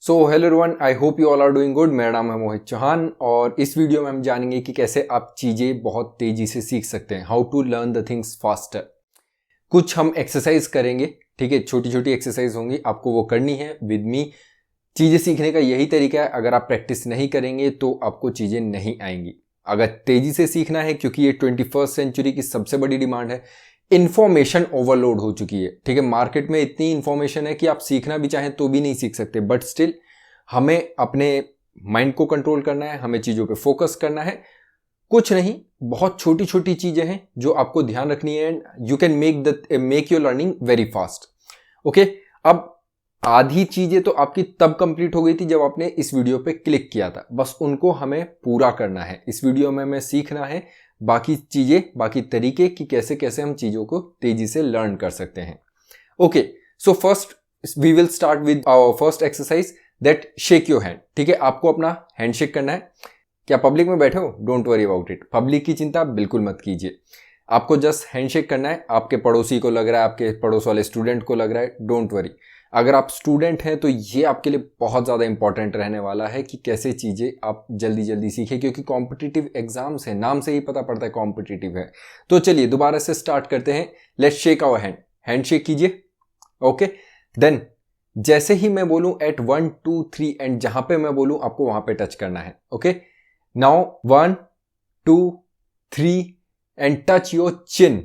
So hello everyone, I hope you all are doing good. मेरा नाम है मोहित चौहान और इस वीडियो में हम जानेंगे कि कैसे आप चीज़ें बहुत तेज़ी से सीख सकते हैं, how to learn the things faster. कुछ हम एक्सरसाइज करेंगे, ठीक है, छोटी छोटी एक्सरसाइज होंगी, आपको वो करनी है विद मी। चीज़ें सीखने का यही तरीका है, अगर आप प्रैक्टिस नहीं करेंगे तो आपको चीज़ें नहीं आएंगी। अगर तेज़ी से सीखना है, क्योंकि ये 21st सेंचुरी की सबसे बड़ी डिमांड है, इंफॉर्मेशन ओवरलोड हो चुकी है, ठीक है। मार्केट में इतनी इंफॉर्मेशन है कि आप सीखना भी चाहें तो भी नहीं सीख सकते, बट स्टिल हमें अपने माइंड को कंट्रोल करना है, हमें चीज़ों पे फोकस करना है। कुछ नहीं, बहुत छोटी छोटी चीज़ें हैं जो आपको ध्यान रखनी है and you can make your learning very fast. Okay, अब आधी चीज़ें तो आपकी तब कंप्लीट हो गई थी जब आपने इस वीडियो पे क्लिक किया था, बस उनको हमें पूरा करना है। इस वीडियो में हमें सीखना है बाकी चीज़ें, बाकी तरीके कि कैसे कैसे हम चीज़ों को तेज़ी से लर्न कर सकते हैं। Okay, so first we will start with our first exercise, that shake your hand. ठीक है, आपको अपना हैंड शेक करना है। क्या पब्लिक में बैठे हो? Don't worry about it, public की चिंता बिल्कुल मत कीजिए। आपको जस्ट हैंड शेक करना है। आपके पड़ोसी को लग रहा है, आपके पड़ोस वाले स्टूडेंट को लग रहा है, डोंट वरी। अगर आप स्टूडेंट हैं तो ये आपके लिए बहुत ज़्यादा इंपॉर्टेंट रहने वाला है कि कैसे चीज़ें आप जल्दी जल्दी सीखें, क्योंकि कॉम्पिटिटिव एग्जाम्स हैं, नाम से ही पता पड़ता है कॉम्पिटिटिव है। तो चलिए दोबारा से स्टार्ट करते हैं। Let's shake our hand. Hand shake कीजिए। ओके, देन जैसे ही मैं बोलूं एट 1 2 3 एंड जहां पे मैं बोलूं आपको वहां पे टच करना है। Okay, now 1 2 3 and touch your chin.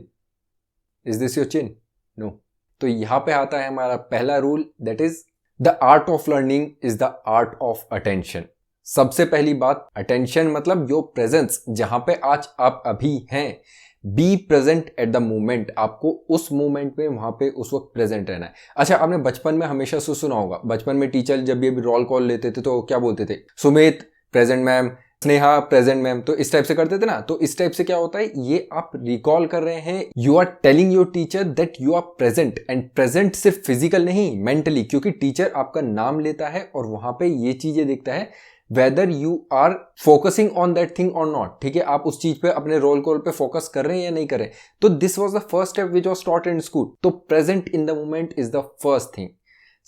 Is this your chin? No. तो यहां पे आता है हमारा पहला rule, that is the art of learning is the art of attention. सबसे पहली बात, अटेंशन मतलब योर प्रेजेंस, जहां पे आज आप अभी हैं। Be present at the moment, आपको उस मोमेंट में वहां पे उस वक्त प्रेजेंट रहना है। अच्छा, आपने बचपन में हमेशा सुना होगा, बचपन में टीचर जब ये रोल कॉल लेते थे तो क्या बोलते थे? Sumit present ma'am, Sneha present ma'am, तो इस टाइप से करते थे ना। तो इस टाइप से क्या होता है, ये आप रिकॉल कर रहे हैं, you are telling your teacher that you are present. And present सिर्फ फिजिकल नहीं, मेंटली, क्योंकि टीचर आपका नाम लेता है और वहां पे ये चीजें देखता है whether you are focusing on that thing और नॉट। ठीक है, आप उस चीज पे, अपने रोल कॉल पे फोकस कर रहे हैं या नहीं कर रहे हैं। तो this was the first step which was taught in school. तो present in the moment is the first thing.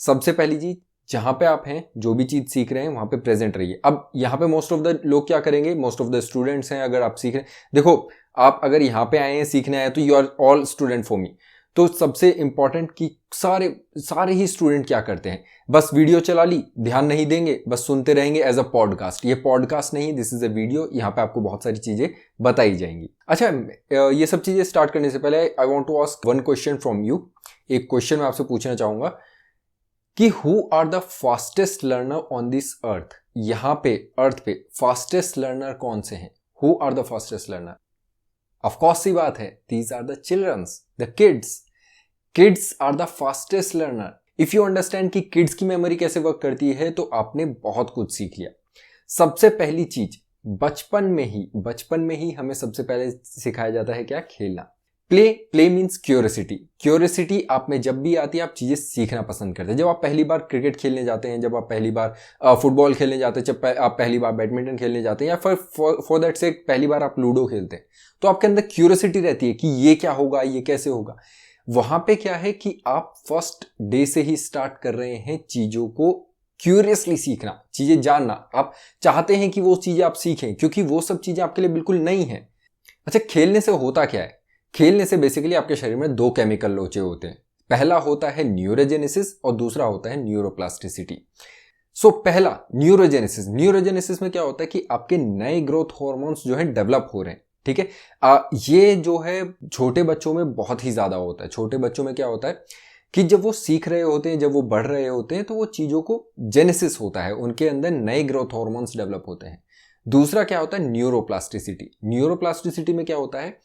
सबसे पहली चीज, जहां पे आप हैं, जो भी चीज सीख रहे हैं वहां पे प्रेजेंट रहिए। अब यहाँ पे मोस्ट ऑफ द लोग क्या करेंगे, मोस्ट ऑफ द स्टूडेंट्स हैं, अगर आप सीख रहे हैं, देखो आप अगर यहाँ पे आए हैं सीखने आए तो you are all student for me. तो सबसे इंपॉर्टेंट कि सारे ही स्टूडेंट क्या करते हैं, बस वीडियो चला ली, ध्यान नहीं देंगे, बस सुनते रहेंगे एज अ पॉडकास्ट। ये पॉडकास्ट नहीं, दिस इज अ वीडियो। यहाँ पे आपको बहुत सारी चीजें बताई जाएंगी। अच्छा, ये सब चीजें स्टार्ट करने से पहले I want to ask one question from you. एक क्वेश्चन मैं आपसे पूछना चाहूंगा कि who are the fastest learner on this earth. यहाँ पे अर्थ पे फास्टेस्ट लर्नर कौन से हैं? Who are the fastest learner? Of course सी बात है, these are the childrens, the kids. Kids are the fastest learner. If you understand कि किड्स की मेमोरी कैसे वर्क करती है तो आपने बहुत कुछ सीख लिया। सबसे पहली चीज, बचपन में ही हमें सबसे पहले सिखाया जाता है क्या? खेलना। Play means curiosity. क्यूरियोसिटी आप में जब भी आती है, आप चीजें सीखना पसंद करते हैं। जब आप पहली बार क्रिकेट खेलने जाते हैं, जब आप पहली बार फुटबॉल खेलने जाते हैं, जब आप पहली बार बैडमिंटन खेलने जाते हैं, या फिर फॉर दैट से पहली बार आप लूडो खेलते हैं, तो आपके अंदर क्यूरियोसिटी रहती है कि ये क्या होगा, ये कैसे होगा। वहां पे क्या है कि आप फर्स्ट डे से ही स्टार्ट कर रहे हैं चीजों को क्यूरियसली सीखना, चीजें जानना। आप चाहते हैं कि वो चीजें आप सीखें, क्योंकि वो सब चीजें आपके लिए बिल्कुल नई हैं। अच्छा, खेलने से होता क्या है? खेलने से बेसिकली आपके शरीर में दो केमिकल लोचे होते हैं। पहला होता है न्यूरोजेनेसिस और दूसरा होता है न्यूरोप्लास्टिसिटी। सो पहला न्यूरोजेनेसिस में क्या होता है कि आपके नए ग्रोथ हार्मोन्स जो है डेवलप हो रहे हैं। ठीक है, ये जो है छोटे बच्चों में बहुत ही ज्यादा होता है। छोटे बच्चों में क्या होता है कि जब वो सीख रहे होते हैं, जब वो बढ़ रहे होते हैं, तो वो चीजों को जेनेसिस होता है, उनके अंदर नए ग्रोथ हार्मोन्स डेवलप होते हैं। दूसरा क्या होता है? न्यूरोप्लास्टिसिटी। न्यूरोप्लास्टिसिटी में क्या होता है,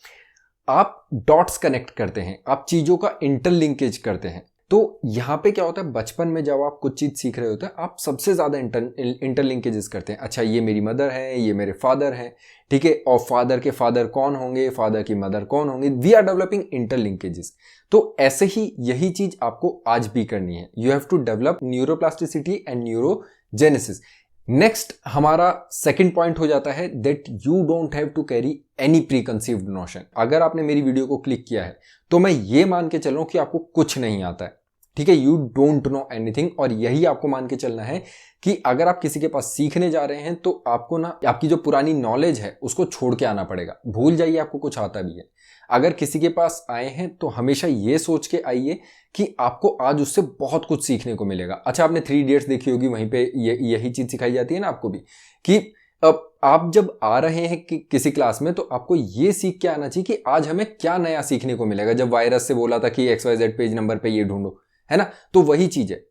आप डॉट्स कनेक्ट करते हैं, आप चीजों का इंटरलिंकेज करते हैं। तो यहां पे क्या होता है, बचपन में जब आप कुछ चीज सीख रहे होते हैं, आप सबसे ज्यादा इंटरलिंकेजेस करते हैं। अच्छा, ये मेरी मदर है, ये मेरे फादर हैं, ठीक है, और फादर के फादर कौन होंगे, फादर की मदर कौन होंगे। We are developing interlinkages. तो ऐसे ही यही चीज आपको आज भी करनी है। You have to develop neuroplasticity and neurogenesis. Next हमारा सेकंड पॉइंट हो जाता है that you don't have to carry any preconceived notion. अगर आपने मेरी वीडियो को क्लिक किया है तो मैं ये मान के चल रहा हूं कि आपको कुछ नहीं आता है। ठीक है, यू डोंट नो एनीथिंग। और यही आपको मान के चलना है कि अगर आप किसी के पास सीखने जा रहे हैं तो आपको ना आपकी जो पुरानी नॉलेज है उसको छोड़ के आना पड़ेगा। भूल जाइए आपको कुछ आता भी है। अगर किसी के पास आए हैं तो हमेशा ये सोच के आइए कि आपको आज उससे बहुत कुछ सीखने को मिलेगा। अच्छा, आपने 3 इडियट्स देखी होगी, वहीं पे यही चीज सिखाई जाती है ना आपको भी, कि अब आप जब आ रहे हैं कि किसी क्लास में तो आपको ये सीख के आना चाहिए कि आज हमें क्या नया सीखने को मिलेगा। जब वायरस से बोला था कि XYZ पेज नंबर पे ये ढूंढो, है ना, तो वही चीज है।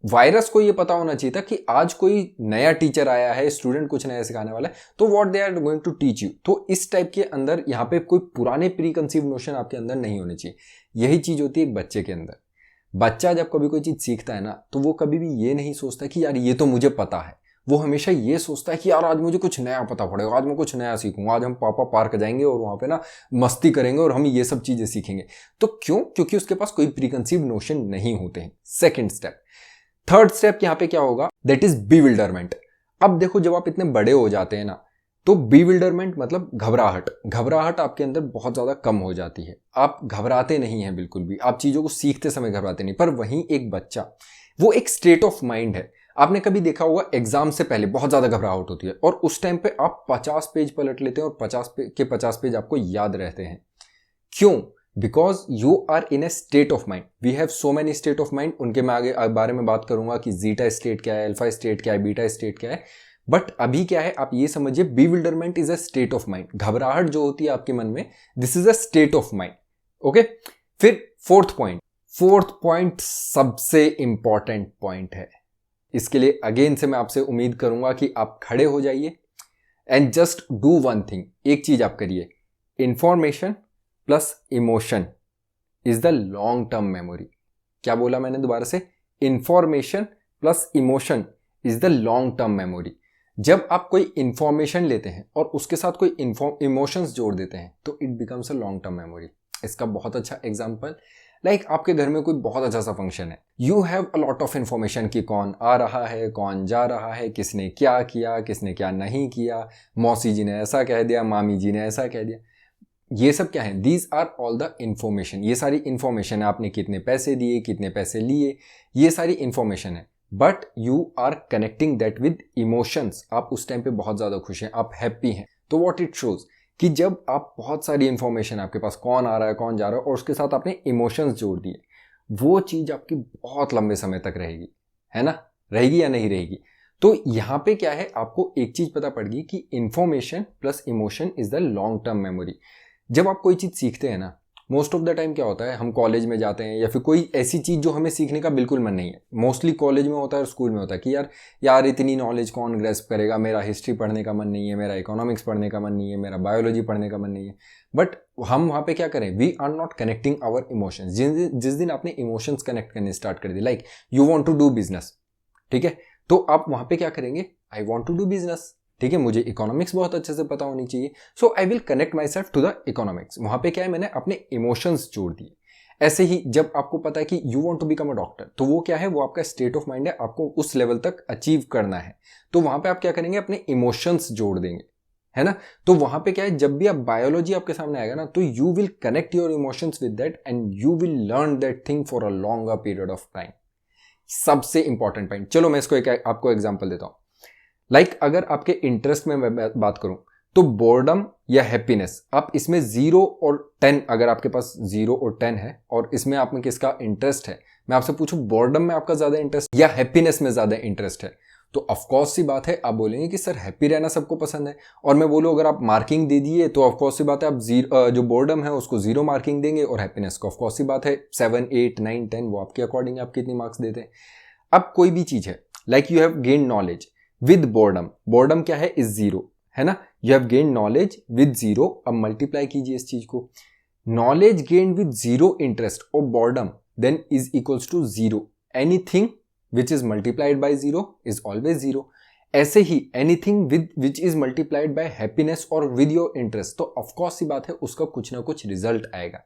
वायरस को ये पता होना चाहिए था कि आज कोई नया टीचर आया है, स्टूडेंट कुछ नया सिखाने वाला है, तो what they are going to teach you. तो इस टाइप के अंदर यहाँ पे कोई पुराने प्री कंसीव नोशन आपके अंदर नहीं होने चाहिए। यही चीज होती है एक बच्चे के अंदर। बच्चा जब कभी कोई चीज सीखता है ना तो वो कभी भी ये नहीं सोचता कि यार ये तो मुझे पता है। वो हमेशा ये सोचता है कि यार आज मुझे कुछ नया पता पड़ेगा, आज मैं कुछ नया सीखूंगा, आज हम पापा पार्क जाएंगे और वहां पे ना मस्ती करेंगे और हम ये सब चीजें सीखेंगे। तो क्यों? क्योंकि उसके पास कोई प्रीकंसीव नोशन नहीं होते हैं। Second step. थर्ड स्टेप यहां पे क्या होगा, दैट इज बीविल्डरमेंट। अब देखो, जब आप इतने बड़े हो जाते हैं ना तो बीविल्डरमेंट मतलब घबराहट आपके अंदर बहुत ज्यादा कम हो जाती है। आप घबराते नहीं हैं बिल्कुल भी, आप चीजों को सीखते समय घबराते नहीं। पर वहीं एक बच्चा, वो एक स्टेट ऑफ माइंड है। आपने कभी देखा होगा एग्जाम से पहले बहुत ज्यादा घबराहट होती है और उस टाइम पे आप 50 पेज पलट लेते हैं और 50 पेज आपको याद रहते हैं। क्यों? Because you are in a state of mind. We have so many state of mind, उनके मैं आगे बारे में बात करूंगा कि जीटा स्टेट क्या है, अल्फा स्टेट क्या है, बीटा स्टेट क्या है। बट अभी क्या है, आप ये समझिए, bewilderment is a state of mind. घबराहट जो होती है आपके मन में, this is a state of mind. Okay, फिर फोर्थ पॉइंट सबसे इंपॉर्टेंट पॉइंट है। इसके लिए अगेन से मैं आपसे उम्मीद करूंगा कि आप खड़े हो जाइए and just do one thing. एक चीज आप करिए, information plus emotion is the long term memory. क्या बोला मैंने दोबारा से? Information plus emotion is the long term memory. जब आप कोई इंफॉर्मेशन लेते हैं और उसके साथ कोई इमोशंस जोड़ देते हैं तो it becomes a long term memory. इसका बहुत अच्छा एग्जांपल, लाइक आपके घर में कोई बहुत अच्छा सा फंक्शन है, you have a lot of information कि कौन आ रहा है, कौन जा रहा है, किसने क्या किया, किसने क्या नहीं किया, मौसी जी ने ऐसा कह दिया, मामी जी ने ऐसा कह दिया। ये सब क्या है? These are all the information. ये सारी इंफॉर्मेशन है। आपने कितने पैसे दिए, कितने पैसे लिए, ये सारी इंफॉर्मेशन है। But you are connecting that with emotions. आप उस टाइम पे बहुत ज्यादा खुश हैं, आप हैप्पी हैं। तो व्हाट इट शोज कि जब आप बहुत सारी इंफॉर्मेशन आपके पास, कौन आ रहा है, कौन जा रहा है, और उसके साथ आपने इमोशंस जोड़ दिए, वो चीज आपकी बहुत लंबे समय तक रहेगी, है ना? रहेगी या नहीं रहेगी? तो यहां पे क्या है, आपको एक चीज पता पड़ गई कि information plus emotion is the long term memory. जब आप कोई चीज सीखते हैं ना, मोस्ट ऑफ द टाइम क्या होता है, हम कॉलेज में जाते हैं या फिर कोई ऐसी चीज जो हमें सीखने का बिल्कुल मन नहीं है, मोस्टली कॉलेज में होता है और स्कूल में होता है कि यार इतनी नॉलेज कौन ग्रेस्प करेगा, मेरा हिस्ट्री पढ़ने का मन नहीं है, मेरा इकोनॉमिक्स पढ़ने का मन नहीं है, मेरा बायोलॉजी पढ़ने का मन नहीं है। बट हम वहां पे क्या करें, we are not connecting our emotions. जिस दिन आपने इमोशंस कनेक्ट करने स्टार्ट कर दिए, like you want to do business, ठीक है, तो आप वहां पे क्या करेंगे, I want to do business, ठीक है, मुझे इकोनॉमिक्स बहुत अच्छे से पता होनी चाहिए, so I will connect myself to the economics. वहां पे क्या है, मैंने अपने इमोशंस जोड़ दिए। ऐसे ही जब आपको पता है कि you want to become a doctor, तो वो क्या है, वो आपका स्टेट ऑफ माइंड है, आपको उस लेवल तक अचीव करना है। तो वहां पे आप क्या करेंगे, अपने इमोशंस जोड़ देंगे, है ना? तो वहां पे क्या है, जब भी आप बायोलॉजी आपके सामने आएगा ना, तो you will connect your emotions with that and you will learn that thing for a longer period of time. सबसे इंपॉर्टेंट पॉइंट। चलो मैं इसको आपको एग्जाम्पल देता हूं। लाइक अगर आपके इंटरेस्ट में मैं बात करूं तो बोर्डम या हैप्पीनेस, आप इसमें 0 और 10, अगर आपके पास 0 और 10 है और इसमें आप में किसका इंटरेस्ट है, मैं आपसे पूछूं बोर्डम में आपका ज्यादा इंटरेस्ट या हैप्पीनेस में ज्यादा इंटरेस्ट है, तो ऑफकोर्स सी बात है आप बोलेंगे कि सर हैप्पी रहना सबको पसंद है। और मैं बोलूं अगर आप मार्किंग दे दिए तो ऑफकोर्स सी बात है आप जो बोर्डम है उसको 0 मार्किंग देंगे और हैप्पीनेस को ऑफकोर्स सी बात है 7, 8, 9, 10, वो आपके अकॉर्डिंग आप कितनी मार्क्स देते हैं। अब कोई भी चीज है, like you have gain knowledge with boredom क्या है, इज 0, है ना? You have gain knowledge with 0। अब मल्टीप्लाई कीजिए इस चीज को, नॉलेज गेन विद 0 इंटरेस्ट और boredom, then is equals to 0। Anything which is multiplied by 0 is always 0। ऐसे ही anything with which is multiplied by happiness और विद योर इंटरेस्ट, तो ऑफकोर्स सी बात है उसका कुछ ना कुछ रिजल्ट आएगा।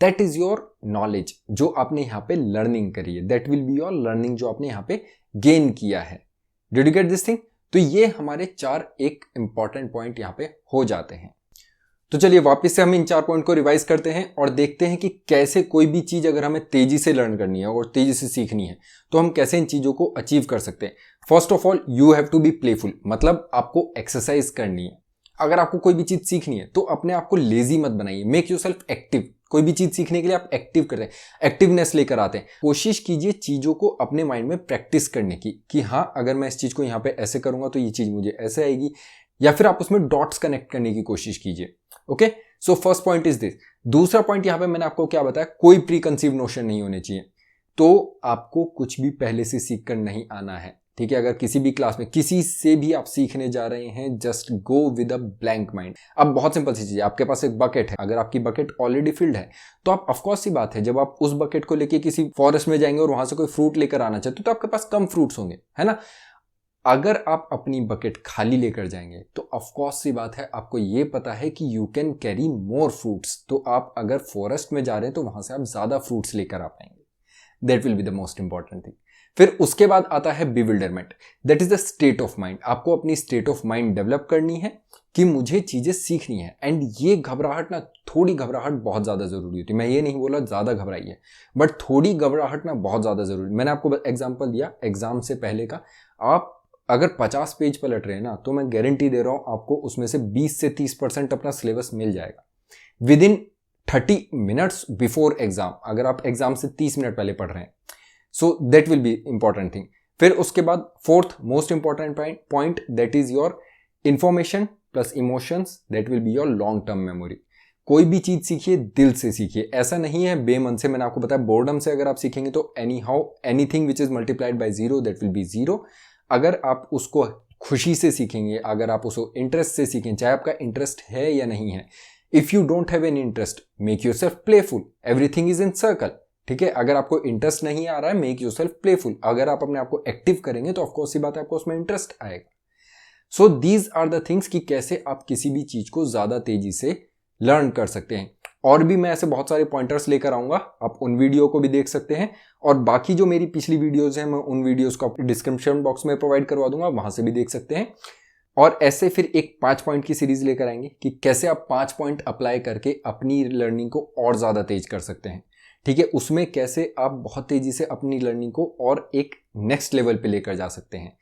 दैट इज योर नॉलेज जो आपने यहां पे लर्निंग करी है, that will be your learning जो आपने यहां पे गेन किया है। Did you get this thing? तो ये हमारे 4 एक इंपॉर्टेंट पॉइंट यहां पे हो जाते हैं। तो चलिए वापस से हम इन 4 पॉइंट को रिवाइज करते हैं और देखते हैं कि कैसे कोई भी चीज अगर हमें तेजी से लर्न करनी है और तेजी से सीखनी है तो हम कैसे इन चीजों को अचीव कर सकते हैं। First of all you have to be playful, मतलब आपको एक्सरसाइज करनी है। अगर आपको कोई भी चीज सीखनी है तो अपने आप को लेजी मत बनाइए, मेक योरसेल्फ एक्टिव। कोई भी चीज सीखने के लिए आप एक्टिव करते हैं, एक्टिवनेस लेकर आते हैं। कोशिश कीजिए चीजों को अपने माइंड में प्रैक्टिस करने की कि हाँ अगर मैं इस चीज को यहाँ पे ऐसे करूंगा तो ये चीज मुझे ऐसे आएगी, या फिर आप उसमें डॉट्स कनेक्ट करने की कोशिश कीजिए। Okay, so first point is this. दूसरा पॉइंट यहाँ पे मैंने आपको क्या बताया, कोई प्री कंसीव नोशन नहीं होने चाहिए। तो आपको कुछ भी पहले से सीख कर नहीं आना है, ठीक है। अगर किसी भी क्लास में किसी से भी आप सीखने जा रहे हैं, just go with a blank mind. अब बहुत सिंपल सी चीज है, आपके पास एक बकेट है, अगर आपकी बकेट ऑलरेडी फिल्ड है तो आप ऑफकोर्स सी बात है जब आप उस बकेट को लेके किसी फॉरेस्ट में जाएंगे और वहां से कोई फ्रूट लेकर आना चाहते तो आपके पास कम फ्रूट्स होंगे, है ना। अगर आप अपनी बकेट खाली लेकर जाएंगे तो ऑफकोर्स सी बात है आपको ये पता है कि you can carry more fruits, तो आप अगर फॉरेस्ट में जा रहे हैं तो वहां से आप ज्यादा फ्रूट्स लेकर आ पाएंगे। That will be the most important thing. फिर उसके बाद आता है bewilderment, that is the state of mind. आपको अपनी स्टेट ऑफ माइंड डेवलप करनी है कि मुझे चीजें सीखनी है। एंड ये घबराहट ना, थोड़ी घबराहट बहुत ज्यादा जरूरी होती है। मैं ये नहीं बोला ज्यादा घबराइए, बट थोड़ी घबराहट ना बहुत ज्यादा जरूरी। मैंने आपको एग्जांपल दिया एग्जाम से पहले का। आप अगर 50 पेज पलट रहे हैं ना तो मैं गारंटी दे रहा हूं आपको उसमें से 20 से 30% अपना सिलेबस मिल जाएगा with in 30 minutes before exam, अगर आप एग्जाम से 30 मिनट पहले पढ़ रहे हैं। So that will be important thing. फिर उसके बाद fourth most important point, that is your information plus emotions, that will be your long term memory. कोई भी चीज सीखिए दिल से सीखिए, ऐसा नहीं है बेमन से। मैंने आपको बताया बोर्डम से अगर आप सीखेंगे तो any how anything which is multiplied by 0 that will B 0। अगर आप उसको खुशी से सीखेंगे, अगर आप उसको इंटरेस्ट से सीखें, चाहे आपका इंटरेस्ट है या नहीं है, if you don't have any interest make yourself playful, everything is in circle, ठीक है। अगर आपको इंटरेस्ट नहीं आ रहा है मेक योरसेल्फ प्लेफुल। अगर आप अपने आप को एक्टिव करेंगे तो ऑफकोर्स सी बात है आपको उसमें इंटरेस्ट आएगा। So these are the things कि कैसे आप किसी भी चीज को ज्यादा तेजी से लर्न कर सकते हैं। और भी मैं ऐसे बहुत सारे पॉइंटर्स लेकर आऊंगा, आप उन वीडियो को भी देख सकते हैं। और बाकी जो मेरी पिछली वीडियोस हैं मैं उन वीडियोस को डिस्क्रिप्शन बॉक्स में प्रोवाइड करवा दूंगा, वहां से भी देख सकते हैं। और ऐसे फिर एक 5 पॉइंट की सीरीज लेकर आएंगे कि कैसे आप 5 पॉइंट अप्लाई करके अपनी लर्निंग को और ज्यादा तेज कर सकते हैं, ठीक है। उसमें कैसे आप बहुत तेजी से अपनी लर्निंग को और एक नेक्स्ट लेवल पे लेकर जा सकते हैं।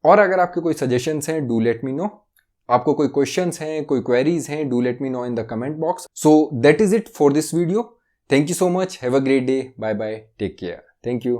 और अगर आपके कोई सजेशंस हैं डू लेट मी नो, आपको कोई क्वेश्चंस हैं, कोई क्वेरीज हैं, do let me know in the comment box. So that is it for this video. Thank you so much, have a great day, bye bye, take care, thank you.